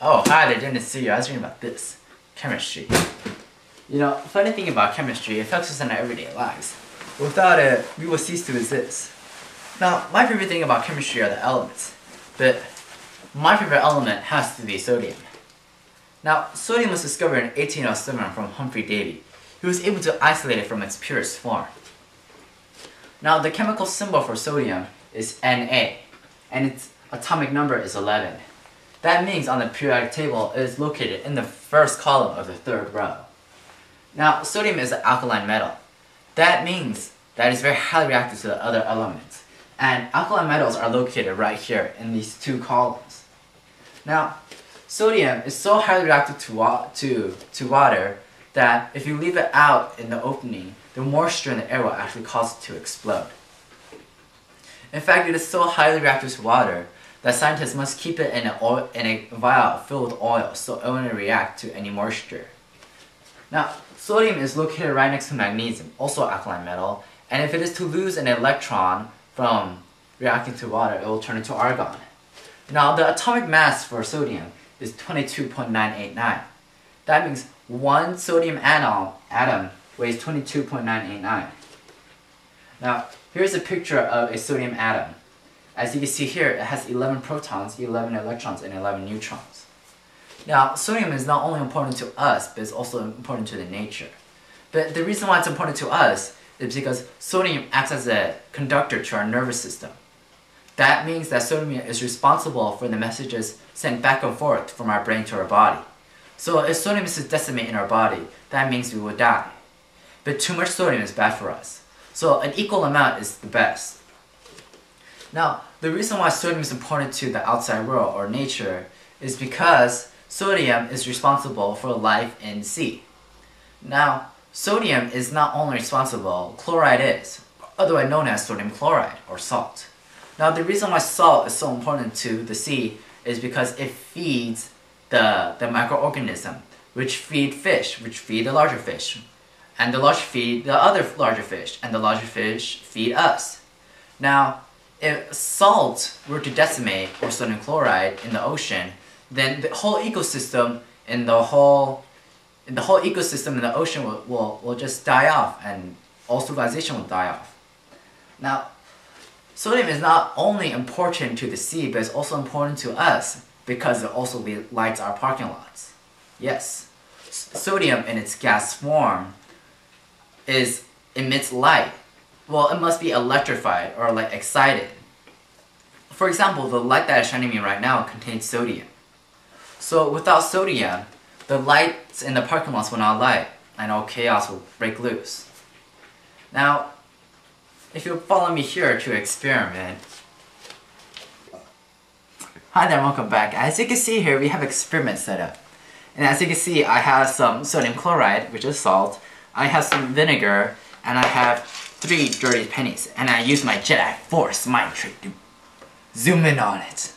Oh, hi there, didn't see you. I was reading about this. Chemistry. You know, funny thing about chemistry, it affects us in our everyday lives. Without it, we will cease to exist. Now, my favorite thing about chemistry are the elements, but my favorite element has to be sodium. Now, sodium was discovered in 1807 from Humphrey Davy, who was able to isolate it from its purest form. Now, the chemical symbol for sodium is Na, and its atomic number is 11. That means on the periodic table it is located in the first column of the third row. Now, sodium is an alkaline metal. That means that it's very highly reactive to the other elements. And alkaline metals are located right here in these two columns. Now, sodium is so highly reactive to water that if you leave it out in the opening, the moisture in the air will actually cause it to explode. In fact, it is so highly reactive to water that scientists must keep it in a vial filled with oil so it won't react to any moisture. Now, sodium is located right next to magnesium, also an alkaline metal, and if it is to lose an electron from reacting to water, it will turn into argon. Now, the atomic mass for sodium is 22.989. That means one sodium atom weighs 22.989. Now, here's a picture of a sodium atom. As you can see here, it has 11 protons, 11 electrons, and 11 neutrons. Now, sodium is not only important to us, but it's also important to the nature. But the reason why it's important to us is because sodium acts as a conductor to our nervous system. That means that sodium is responsible for the messages sent back and forth from our brain to our body. So if sodium is to decimate in our body, that means we will die. But too much sodium is bad for us. So an equal amount is the best. Now, the reason why sodium is important to the outside world or nature is because sodium is responsible for life in sea. Now, sodium is not only responsible, chloride is, otherwise known as sodium chloride or salt. Now, the reason why salt is so important to the sea is because it feeds the microorganism, which feed fish, which feed the larger fish. And the larger feed the other larger fish, and the larger fish feed us. Now, if salt were to decimate, or sodium chloride, in the ocean, then the whole ecosystem in the ocean will just die off, and all civilization will die off. Now, sodium is not only important to the sea, but it's also important to us because it also lights our parking lots. Yes, sodium in its gas form emits light. Well, it must be electrified or like excited. For example, the light that is shining me right now contains sodium. So without sodium, the lights in the parking lots will not light, and all chaos will break loose. Now, if you follow me here to experiment. Hi there, welcome back. As you can see here, we have experiment set up. And as you can see, I have some sodium chloride, which is salt. I have some vinegar, and I have 3 dirty pennies. And I use my Jedi Force mind trick to zoom in on it.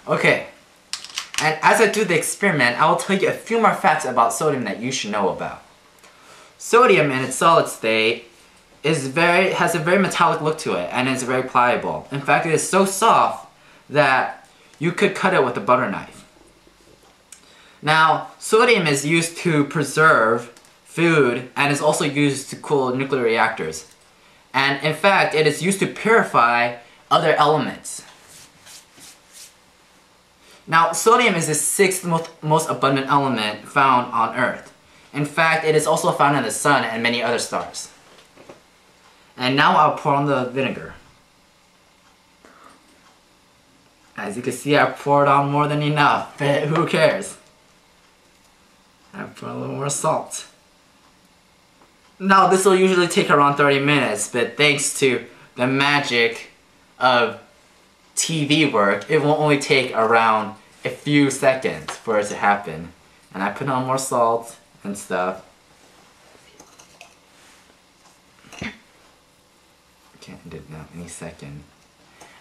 Okay, and as I do the experiment, I will tell you a few more facts about sodium that you should know about. Sodium in its solid state has a very metallic look to it, and is very pliable. In fact, it is so soft that you could cut it with a butter knife. Now, sodium is used to preserve food and is also used to cool nuclear reactors. And in fact, it is used to purify other elements. Now, sodium is the 6th most abundant element found on Earth. In fact, it is also found in the sun and many other stars. And now I'll pour on the vinegar. As you can see, I poured on more than enough, but who cares? I put a little more salt. Now, this will usually take around 30 minutes, but thanks to the magic of TV work, it will only take around a few seconds for it to happen. And I put on more salt and stuff. Can't end it now any second.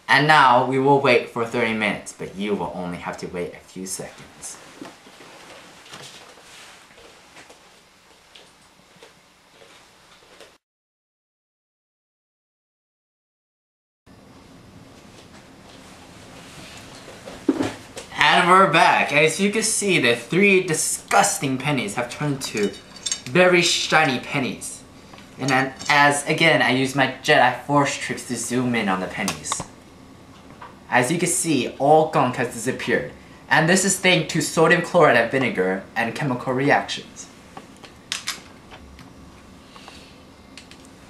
And now we will wait for 30 minutes, but you will only have to wait a few seconds. And we're back. As you can see, the 3 disgusting pennies have turned to very shiny pennies. And then, again, I use my Jedi Force tricks to zoom in on the pennies. As you can see, all gunk has disappeared. And this is thanks to sodium chloride and vinegar and chemical reactions.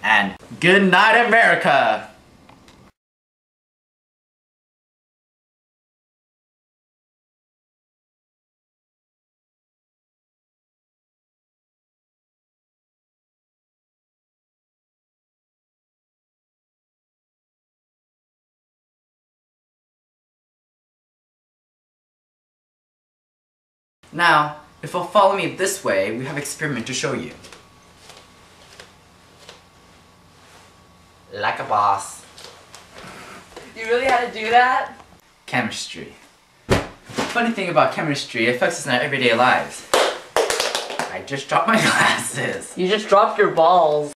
And good night, America! Now, if you'll follow me this way, we have an experiment to show you. Like a boss. You really had to do that? Chemistry. Funny thing about chemistry, it affects us in our everyday lives. I just dropped my glasses. You just dropped your balls.